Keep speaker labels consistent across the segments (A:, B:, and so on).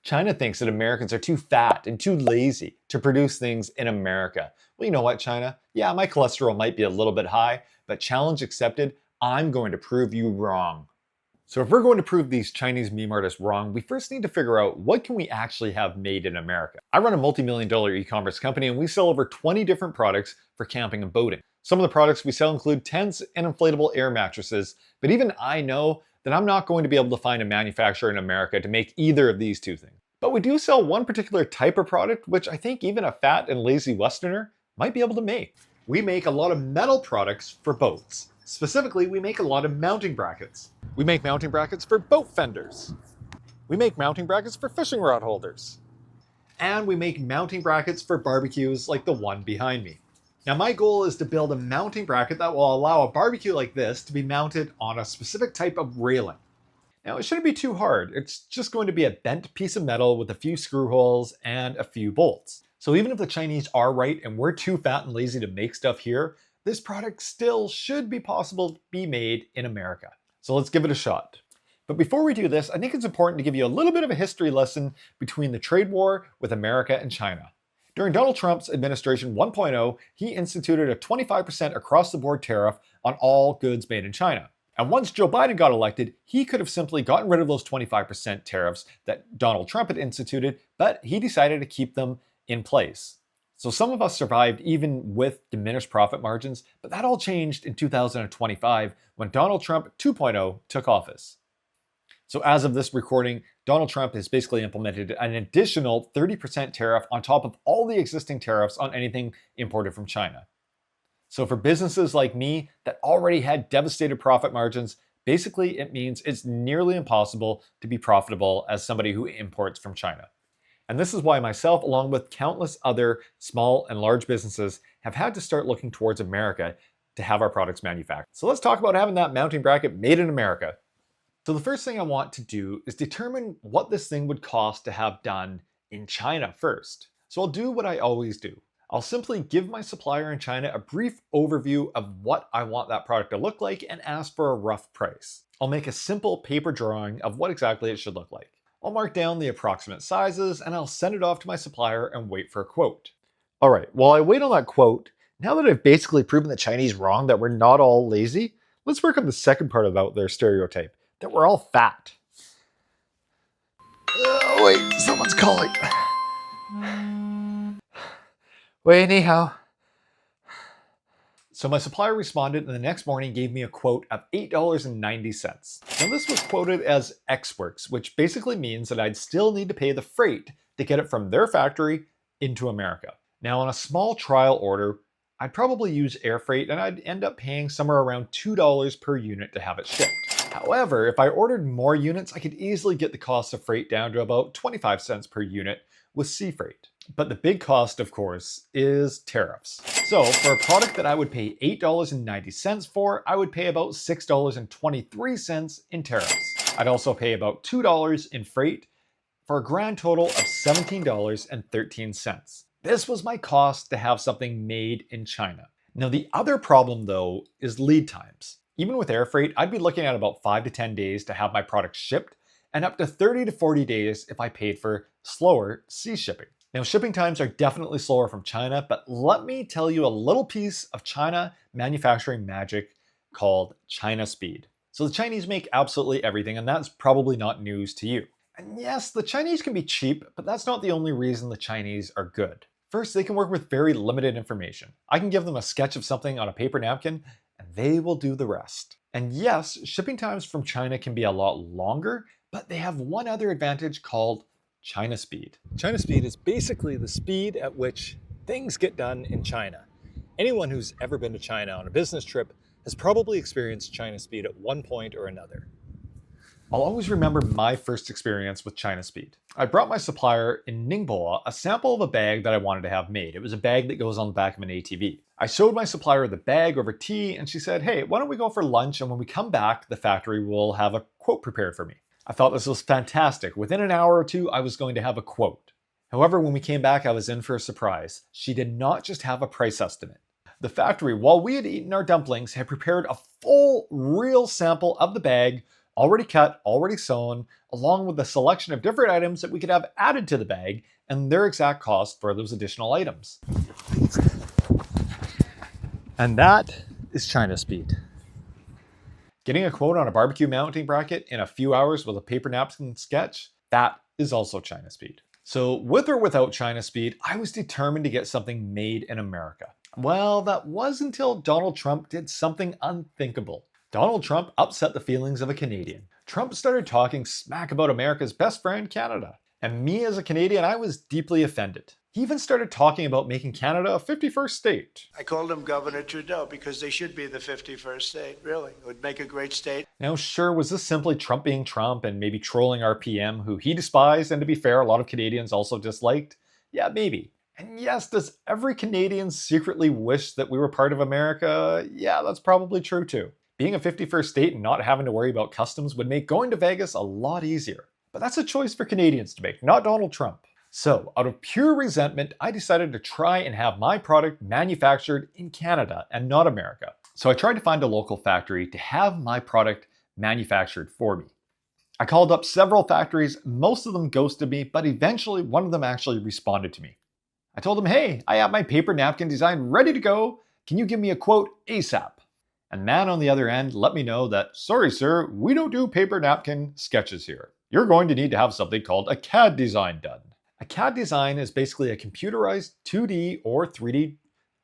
A: China thinks that Americans are too fat and too lazy to produce things in America. Well, you know what, China? Yeah, my cholesterol might be a little bit high, but challenge accepted, I'm going to prove you wrong. So if we're going to prove these Chinese meme artists wrong, we first need to figure out what can we actually have made in America. I run a multi-million-dollar e-commerce company and we sell over 20 different products for camping and boating. Some of the products we sell include tents and inflatable air mattresses, but even I know that I'm not going to be able to find a manufacturer in America to make either of these two things. But we do sell one particular type of product, which I think even a fat and lazy Westerner might be able to make. We make a lot of metal products for boats. Specifically, we make a lot of mounting brackets. We make mounting brackets for boat fenders. We make mounting brackets for fishing rod holders. And we make mounting brackets for barbecues like the one behind me. Now my goal is to build a mounting bracket that will allow a barbecue like this to be mounted on a specific type of railing. Now it shouldn't be too hard. It's just going to be a bent piece of metal with a few screw holes and a few bolts. So even if the Chinese are right and we're too fat and lazy to make stuff here, this product still should be possible to be made in America. So let's give it a shot. But before we do this, I think it's important to give you a little bit of a history lesson between the trade war with America and China. During Donald Trump's administration 1.0, he instituted a 25% across-the-board tariff on all goods made in China. And once Joe Biden got elected, he could have simply gotten rid of those 25% tariffs that Donald Trump had instituted, but he decided to keep them in place. So some of us survived even with diminished profit margins, but that all changed in 2025 when Donald Trump 2.0 took office. So as of this recording, Donald Trump has basically implemented an additional 30% tariff on top of all the existing tariffs on anything imported from China. So for businesses like me that already had devastated profit margins, basically it means it's nearly impossible to be profitable as somebody who imports from China. And this is why myself, along with countless other small and large businesses, have had to start looking towards America to have our products manufactured. So let's talk about having that mounting bracket made in America. So the first thing I want to do is determine what this thing would cost to have done in China first. So I'll do what I always do. I'll simply give my supplier in China a brief overview of what I want that product to look like and ask for a rough price. I'll make a simple paper drawing of what exactly it should look like. I'll mark down the approximate sizes and I'll send it off to my supplier and wait for a quote. All right, while I wait on that quote, now that I've basically proven the Chinese wrong that we're not all lazy, let's work on the second part about their stereotype, that we're all fat. Oh wait, someone's calling. Wait, ni hao. So my supplier responded and the next morning gave me a quote of $8.90. Now this was quoted as ex-works, which basically means that I'd still need to pay the freight to get it from their factory into America. Now on a small trial order, I'd probably use air freight and I'd end up paying somewhere around $2 per unit to have it shipped. However, if I ordered more units, I could easily get the cost of freight down to about 25 cents per unit with sea freight. But the big cost, of course, is tariffs. So for a product that I would pay $8.90 for, I would pay about $6.23 in tariffs. I'd also pay about $2 in freight for a grand total of $17.13. This was my cost to have something made in China. Now the other problem though is lead times. Even with air freight, I'd be looking at about 5 to 10 days to have my product shipped and up to 30 to 40 days if I paid for slower sea shipping. Now, shipping times are definitely slower from China, but let me tell you a little piece of China manufacturing magic called China Speed. So the Chinese make absolutely everything, and that's probably not news to you. And yes, the Chinese can be cheap, but that's not the only reason the Chinese are good. First, they can work with very limited information. I can give them a sketch of something on a paper napkin, and they will do the rest. And yes, shipping times from China can be a lot longer, but they have one other advantage called China Speed. China Speed is basically the speed at which things get done in China. Anyone who's ever been to China on a business trip has probably experienced China Speed at one point or another. I'll always remember my first experience with China Speed. I brought my supplier in Ningbo a sample of a bag that I wanted to have made. It was a bag that goes on the back of an ATV. I showed my supplier the bag over tea and she said, hey, why don't we go for lunch and when we come back, the factory will have a quote prepared for me. I thought this was fantastic. Within an hour or two, I was going to have a quote. However, when we came back, I was in for a surprise. She did not just have a price estimate. The factory, while we had eaten our dumplings, had prepared a full, real sample of the bag already cut, already sewn, along with a selection of different items that we could have added to the bag and their exact cost for those additional items. And that is China speed. Getting a quote on a barbecue mounting bracket in a few hours with a paper napkin sketch, that is also China speed. So with or without China speed, I was determined to get something made in America. Well, that was until Donald Trump did something unthinkable. Donald Trump upset the feelings of a Canadian. Trump started talking smack about America's best friend, Canada. And me as a Canadian, I was deeply offended. He even started talking about making Canada a 51st state.
B: I called him Governor Trudeau because they should be the 51st state, really. It would make a great state.
A: Now, sure, was this simply Trump being Trump and maybe trolling our PM, who he despised and, to be fair, a lot of Canadians also disliked? Yeah, maybe. And yes, does every Canadian secretly wish that we were part of America? Yeah, that's probably true too. Being a 51st state and not having to worry about customs would make going to Vegas a lot easier. But that's a choice for Canadians to make, not Donald Trump. So, out of pure resentment, I decided to try and have my product manufactured in Canada and not America. So I tried to find a local factory to have my product manufactured for me. I called up several factories, most of them ghosted me, but eventually one of them actually responded to me. I told them, hey, I have my paper napkin design ready to go. Can you give me a quote ASAP? And man on the other end let me know that, sorry sir, we don't do paper napkin sketches here. You're going to need to have something called a CAD design done. A CAD design is basically a computerized 2D or 3D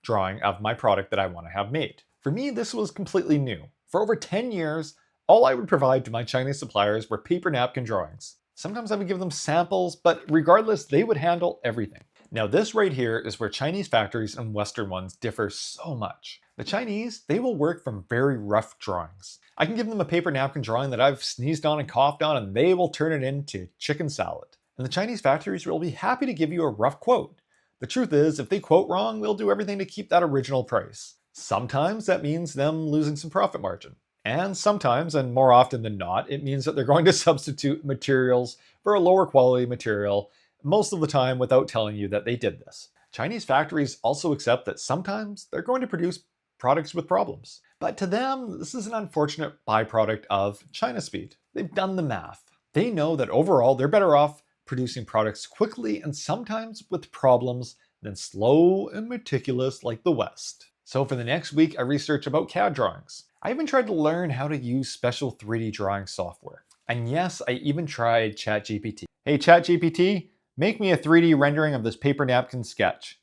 A: drawing of my product that I want to have made. For me, this was completely new. For over 10 years, all I would provide to my Chinese suppliers were paper napkin drawings. Sometimes I would give them samples, but regardless, they would handle everything. Now this right here is where Chinese factories and Western ones differ so much. The Chinese, they will work from very rough drawings. I can give them a paper napkin drawing that I've sneezed on and coughed on, and they will turn it into chicken salad. And the Chinese factories will be happy to give you a rough quote. The truth is, if they quote wrong, they'll do everything to keep that original price. Sometimes that means them losing some profit margin. And sometimes, and more often than not, it means that they're going to substitute materials for a lower quality material, most of the time without telling you that they did this. Chinese factories also accept that sometimes they're going to produce products with problems. But to them, this is an unfortunate byproduct of China speed. They've done the math. They know that overall they're better off producing products quickly and sometimes with problems than slow and meticulous like the West. So for the next week, I researched about CAD drawings. I even tried to learn how to use special 3D drawing software. And yes, I even tried ChatGPT. Hey ChatGPT, make me a 3D rendering of this paper napkin sketch.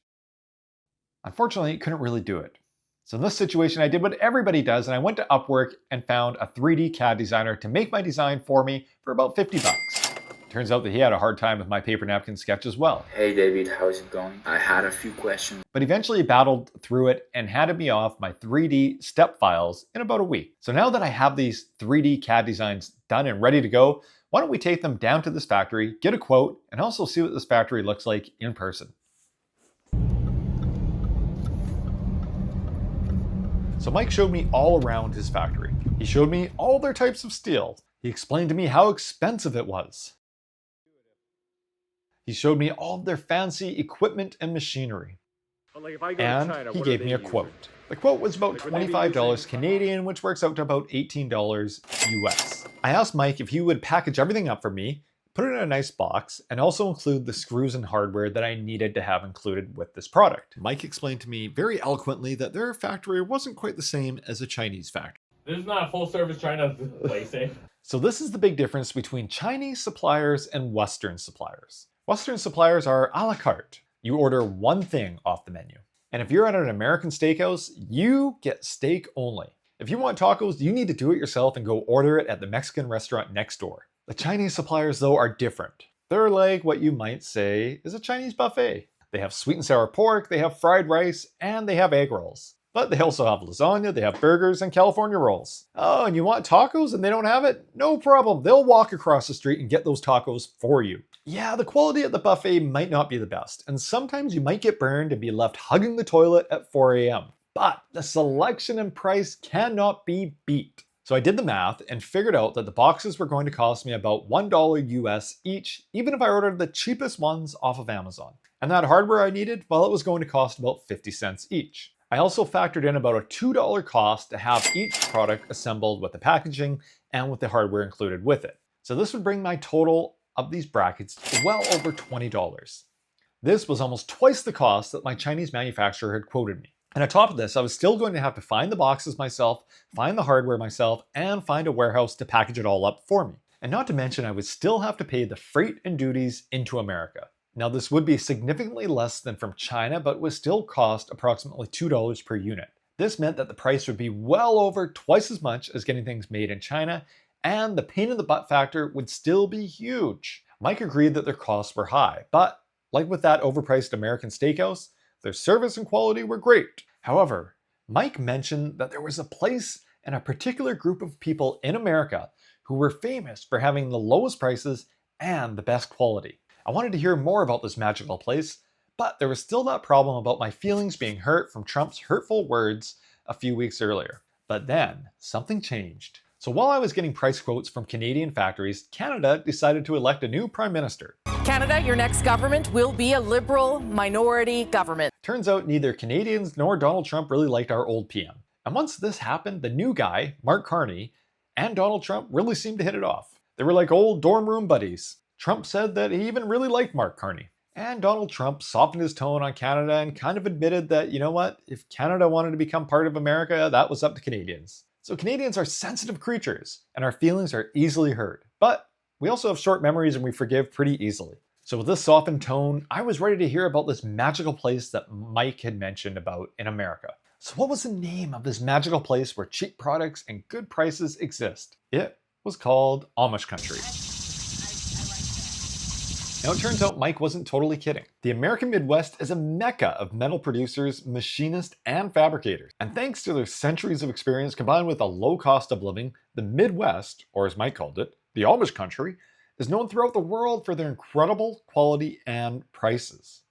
A: Unfortunately, it couldn't really do it. So in this situation, I did what everybody does, and I went to Upwork and found a 3D CAD designer to make my design for me for about 50 bucks. Turns out that he had a hard time with my paper napkin sketch as well.
C: Hey David, how's it going? I had a few questions.
A: But eventually battled through it and handed me off my 3D step files in about a week. So now that I have these 3D CAD designs done and ready to go, why don't we take them down to this factory, get a quote, and also see what this factory looks like in person. So Mike showed me all around his factory. He showed me all their types of steel. He explained to me how expensive it was. He showed me all of their fancy equipment and machinery. And he gave me a quote. The quote was about $25 Canadian, which works out to about $18 US. I asked Mike if he would package everything up for me, put it in a nice box, and also include the screws and hardware that I needed to have included with this product. Mike explained to me very eloquently that their factory wasn't quite the same as a Chinese factory.
D: This is not a full service China place, eh?
A: So this is the big difference between Chinese suppliers and Western suppliers. Western suppliers are a la carte. You order one thing off the menu. And if you're at an American steakhouse, you get steak only. If you want tacos, you need to do it yourself and go order it at the Mexican restaurant next door. The Chinese suppliers, though, are different. They're like what you might say is a Chinese buffet. They have sweet and sour pork, they have fried rice, and they have egg rolls. But they also have lasagna, they have burgers, and California rolls. Oh, and you want tacos and they don't have it? No problem. They'll walk across the street and get those tacos for you. Yeah, the quality at the buffet might not be the best, and sometimes you might get burned and be left hugging the toilet at 4 a.m. But the selection and price cannot be beat. So I did the math and figured out that the boxes were going to cost me about $1 US each, even if I ordered the cheapest ones off of Amazon. And that hardware I needed, well, it was going to cost about 50 cents each. I also factored in about a $2 cost to have each product assembled with the packaging and with the hardware included with it. So this would bring my total of these brackets to well over $20. This was almost twice the cost that my Chinese manufacturer had quoted me. And on top of this, I was still going to have to find the boxes myself, find the hardware myself, and find a warehouse to package it all up for me. And not to mention, I would still have to pay the freight and duties into America. Now, this would be significantly less than from China, but would still cost approximately $2 per unit. This meant that the price would be well over twice as much as getting things made in China, and the pain in the butt factor would still be huge. Mike agreed that their costs were high, but like with that overpriced American steakhouse, their service and quality were great. However, Mike mentioned that there was a place and a particular group of people in America who were famous for having the lowest prices and the best quality. I wanted to hear more about this magical place, but there was still that problem about my feelings being hurt from Trump's hurtful words a few weeks earlier. But then, something changed. So while I was getting price quotes from Canadian factories, Canada decided to elect a new prime minister.
E: Canada, your next government will be a liberal minority government.
A: Turns out neither Canadians nor Donald Trump really liked our old PM. And once this happened, the new guy, Mark Carney, and Donald Trump really seemed to hit it off. They were like old dorm room buddies. Trump said that he even really liked Mark Carney. And Donald Trump softened his tone on Canada and kind of admitted that, you know what, if Canada wanted to become part of America, that was up to Canadians. So Canadians are sensitive creatures, and our feelings are easily hurt. But we also have short memories and we forgive pretty easily. So with this softened tone, I was ready to hear about this magical place that Mike had mentioned about in America. So what was the name of this magical place where cheap products and good prices exist? It was called Amish country. Now it turns out Mike wasn't totally kidding. The American Midwest is a mecca of metal producers, machinists, and fabricators. And thanks to their centuries of experience combined with a low cost of living, the Midwest, or as Mike called it, the Amish country, is known throughout the world for their incredible quality and prices.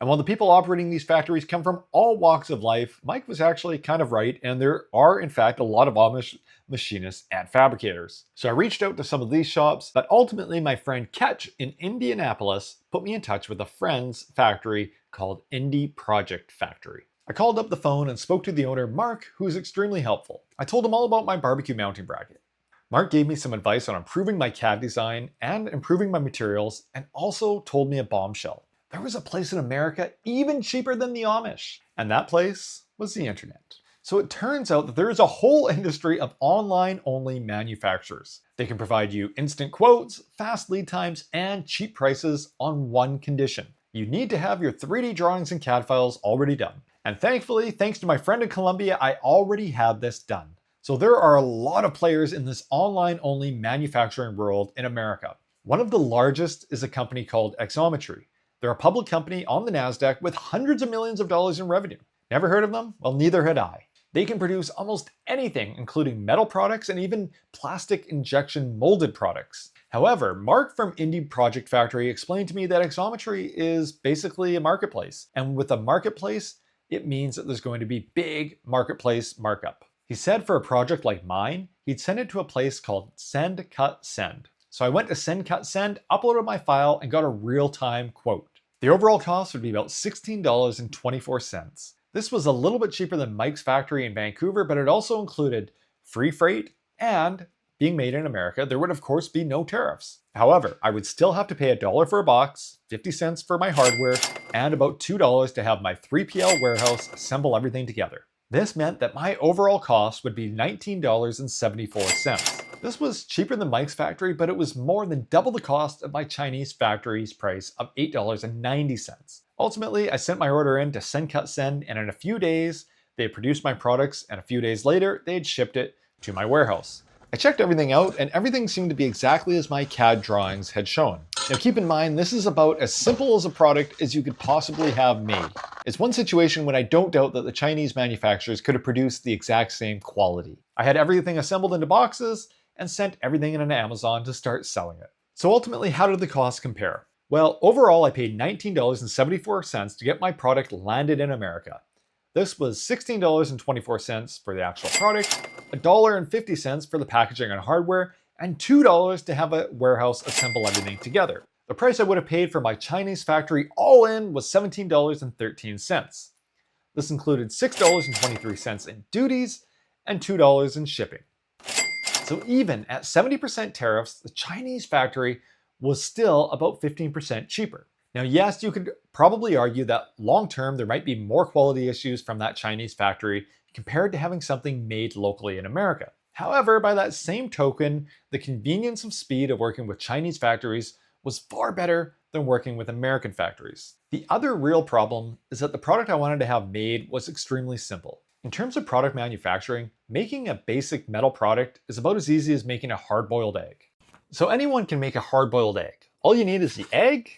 A: And while the people operating these factories come from all walks of life, Mike was actually kind of right, and there are in fact a lot of Amish machinists and fabricators. So I reached out to some of these shops, but ultimately my friend Ketch in Indianapolis put me in touch with a friend's factory called Indie Project Factory. I called up the phone and spoke to the owner, Mark, who was extremely helpful. I told him all about my barbecue mounting bracket. Mark gave me some advice on improving my CAD design and improving my materials, and also told me a bombshell. There was a place in America even cheaper than the Amish, and that place was the internet. So it turns out that there is a whole industry of online-only manufacturers. They can provide you instant quotes, fast lead times, and cheap prices on one condition. You need to have your 3D drawings and CAD files already done. And thankfully, thanks to my friend in Colombia, I already had this done. So there are a lot of players in this online-only manufacturing world in America. One of the largest is a company called Xometry. They're a public company on the NASDAQ with hundreds of millions of dollars in revenue. Never heard of them? Well, neither had I. They can produce almost anything, including metal products and even plastic injection molded products. However, Mark from Indie Project Factory explained to me that Xometry is basically a marketplace. And with a marketplace, it means that there's going to be big marketplace markup. He said for a project like mine, he'd send it to a place called SendCutSend. So I went to SendCutSend, uploaded my file, and got a real-time quote. The overall cost would be about $16.24. This was a little bit cheaper than Mike's factory in Vancouver, but it also included free freight, and being made in America, there would of course be no tariffs. However, I would still have to pay $1 for a box, 50 cents for my hardware, and about $2 to have my 3PL warehouse assemble everything together. This meant that my overall cost would be $19.74. This was cheaper than Mike's factory, but it was more than double the cost of my Chinese factory's price of $8.90. Ultimately, I sent my order in to SendCutSend, and in a few days, they produced my products, and a few days later, they had shipped it to my warehouse. I checked everything out, and everything seemed to be exactly as my CAD drawings had shown. Now keep in mind, this is about as simple as a product as you could possibly have made. It's one situation when I don't doubt that the Chinese manufacturers could have produced the exact same quality. I had everything assembled into boxes, and sent everything in an Amazon to start selling it. So ultimately, how did the costs compare? Well, overall, I paid $19.74 to get my product landed in America. This was $16.24 for the actual product, $1.50 for the packaging and hardware, and $2 to have a warehouse assemble everything together. The price I would have paid for my Chinese factory all in was $17.13. This included $6.23 in duties and $2 in shipping. So even at 70% tariffs, the Chinese factory was still about 15% cheaper. Now, yes, you could probably argue that long-term there might be more quality issues from that Chinese factory compared to having something made locally in America. However, by that same token, the convenience of speed of working with Chinese factories was far better than working with American factories. The other real problem is that the product I wanted to have made was extremely simple. In terms of product manufacturing, making a basic metal product is about as easy as making a hard-boiled egg. So anyone can make a hard-boiled egg. All you need is the egg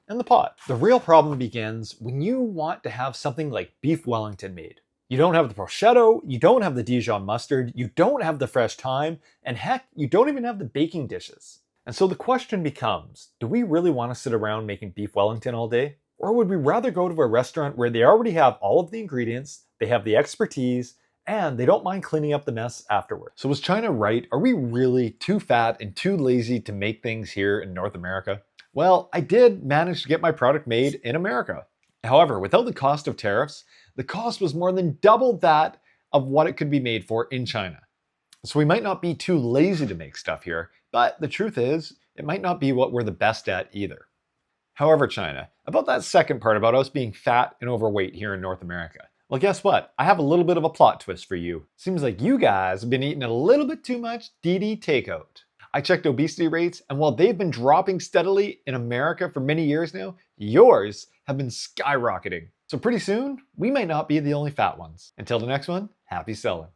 A: and the pot. The real problem begins when you want to have something like beef Wellington made. You don't have the prosciutto, you don't have the Dijon mustard, you don't have the fresh thyme, and heck, you don't even have the baking dishes. And so the question becomes, do we really want to sit around making beef Wellington all day? Or would we rather go to a restaurant where they already have all of the ingredients, they have the expertise, and they don't mind cleaning up the mess afterward? So was China right? Are we really too fat and too lazy to make things here in North America? Well, I did manage to get my product made in America. However, without the cost of tariffs, the cost was more than double that of what it could be made for in China. So we might not be too lazy to make stuff here, but the truth is, it might not be what we're the best at either. However, China, about that second part about us being fat and overweight here in North America. Well, guess what? I have a little bit of a plot twist for you. Seems like you guys have been eating a little bit too much DD takeout. I checked obesity rates, and while they've been dropping steadily in America for many years now, yours have been skyrocketing. So pretty soon, we might not be the only fat ones. Until the next one, happy selling.